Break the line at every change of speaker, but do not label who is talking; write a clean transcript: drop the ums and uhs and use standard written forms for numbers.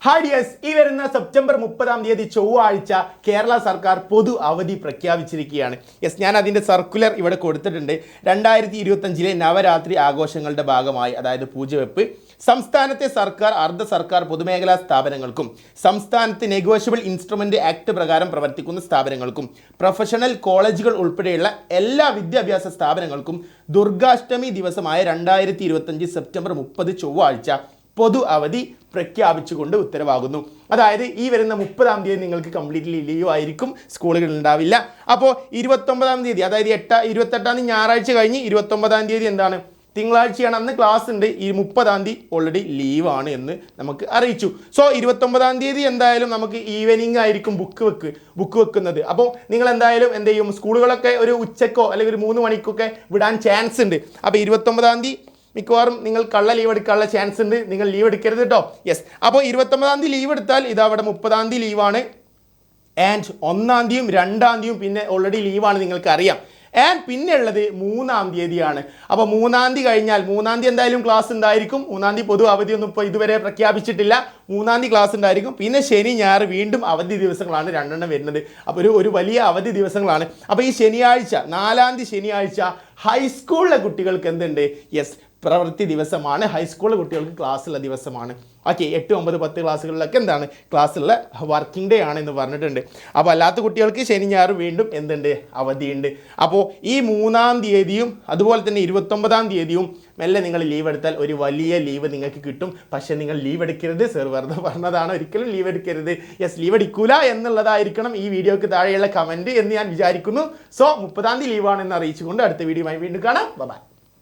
Hi dears, ഈ വരുന്ന September 30 ചൊവ്വാഴ്ച കേരള സർക്കാർ പൊതു അവധി പ്രഖ്യാപിച്ചിരിക്കുകയാണ്. ഞാൻ അതിൻ്റെ സർക്കുലർ ഇവിടെ കൊടുത്തിട്ടുണ്ട്. 2025 നവരാത്രി ആഘോഷങ്ങളുടെ ഭാഗമായി, അതായത് പൂജവെപ്പ്, സംസ്ഥാനത്തെ സർക്കാർ, അർദ്ധ സർക്കാർ പൊതുമേഖലാ സ്ഥാപനങ്ങൾക്കും സംസ്ഥാനത്ത് നെഗോഷ്യബിൾ ഇൻസ്ട്രുമെൻ്റ് ആക്ട് പ്രകാരം പ്രവർത്തിക്കുന്ന സ്ഥാപനങ്ങൾക്കും പ്രൊഫഷണൽ കോളേജുകൾ ഉൾപ്പെടെയുള്ള എല്ലാ വിദ്യാഭ്യാസ സ്ഥാപനങ്ങൾക്കും ദുർഗാഷ്ടമി ദിവസമായ 2025 സെപ്റ്റംബർ 30 ചൊവ്വാഴ്ച പൊതു അവധി പ്രഖ്യാപിച്ചുകൊണ്ട് ഉത്തരവാകുന്നു. അതായത് ഈ വരുന്ന 30 നിങ്ങൾക്ക് കംപ്ലീറ്റ്ലി ലീവ് ആയിരിക്കും, സ്കൂളുകൾ ഉണ്ടാവില്ല. അപ്പോൾ 29 അതായത് 28 ഞായറാഴ്ച കഴിഞ്ഞ് 29 എന്താണ്, തിങ്കളാഴ്ചയാണ്, അന്ന് ക്ലാസ് ഉണ്ട്. ഈ 30 ഓൾറെഡി ലീവാണ് എന്ന് നമുക്ക് അറിയിച്ചു. സോ 29 എന്തായാലും നമുക്ക് ഈവനിങ് ആയിരിക്കും ബുക്ക് വെക്കുന്നത്. അപ്പോൾ നിങ്ങൾ എന്തായാലും എന്ത് ചെയ്യും, സ്കൂളുകളൊക്കെ ഒരു ഉച്ചക്കോ അല്ലെങ്കിൽ ഒരു 3 മണിക്കൊക്കെ വിടാൻ ചാൻസ് ഉണ്ട്. അപ്പോൾ 29 മിക്കവാറും നിങ്ങൾ കള്ള ലീവ് എടുക്കാനുള്ള ചാൻസ് ഉണ്ട്. നിങ്ങൾ ലീവ് എടുക്കരുത് കേട്ടോ. അപ്പോൾ 29 ലീവ് എടുത്താൽ ഇതവിടെ 30 ലീവാണ്. ആൻഡ് 1 2 പിന്നെ ഓൾറെഡി ലീവാണ്, നിങ്ങൾക്ക് അറിയാം. ആൻഡ് പിന്നെ ഉള്ളത് 3 അപ്പോൾ 3 കഴിഞ്ഞാൽ 3 എന്തായാലും ക്ലാസ് ഉണ്ടായിരിക്കും. 3 പൊതു അവധിയൊന്നും ഇപ്പോൾ ഇതുവരെ പ്രഖ്യാപിച്ചിട്ടില്ല. 3 ക്ലാസ് ഉണ്ടായിരിക്കും. പിന്നെ ശനി ഞായർ വീണ്ടും അവധി ദിവസങ്ങളാണ് 2 വരുന്നത്. അപ്പോൾ ഒരു വലിയ അവധി ദിവസങ്ങളാണ്. അപ്പോൾ ഈ ശനിയാഴ്ച 4 ശനിയാഴ്ച ഹൈസ്കൂളിലെ കുട്ടികൾക്ക് എന്തുണ്ട്, പ്രവൃത്തി ദിവസമാണ്. ഹൈസ്കൂൾ കുട്ടികൾക്ക് ക്ലാസ്സുള്ള ദിവസമാണ്. ഓക്കെ, 8, 9, 10 ക്ലാസ്സുകളിലൊക്കെ എന്താണ് ക്ലാസ്സുള്ള വർക്കിംഗ് ഡേ ആണ് എന്ന് പറഞ്ഞിട്ടുണ്ട്. അപ്പോൾ അല്ലാത്ത കുട്ടികൾക്ക് ശനി ഞായർ വീണ്ടും എന്തുണ്ട്, അവധിയുണ്ട്. അപ്പോൾ ഈ 3 അതുപോലെ തന്നെ 29 മെല്ലെ നിങ്ങൾ ലീവ് എടുത്താൽ ഒരു വലിയ ലീവ് നിങ്ങൾക്ക് കിട്ടും. പക്ഷേ നിങ്ങൾ ലീവ് എടുക്കരുത്. സർ വെറുതെ പറഞ്ഞതാണ്, ഒരിക്കലും ലീവ് എടുക്കരുത്. ലീവ് എടുക്കൂല എന്നുള്ളതായിരിക്കണം ഈ വീഡിയോക്ക് താഴെയുള്ള കമൻറ്റ് എന്ന് ഞാൻ വിചാരിക്കുന്നു. സോ 30 ലീവാണെന്ന് അറിയിച്ചുകൊണ്ട് അടുത്ത വീഡിയോയുമായി വീണ്ടും കാണാം. ബൈ.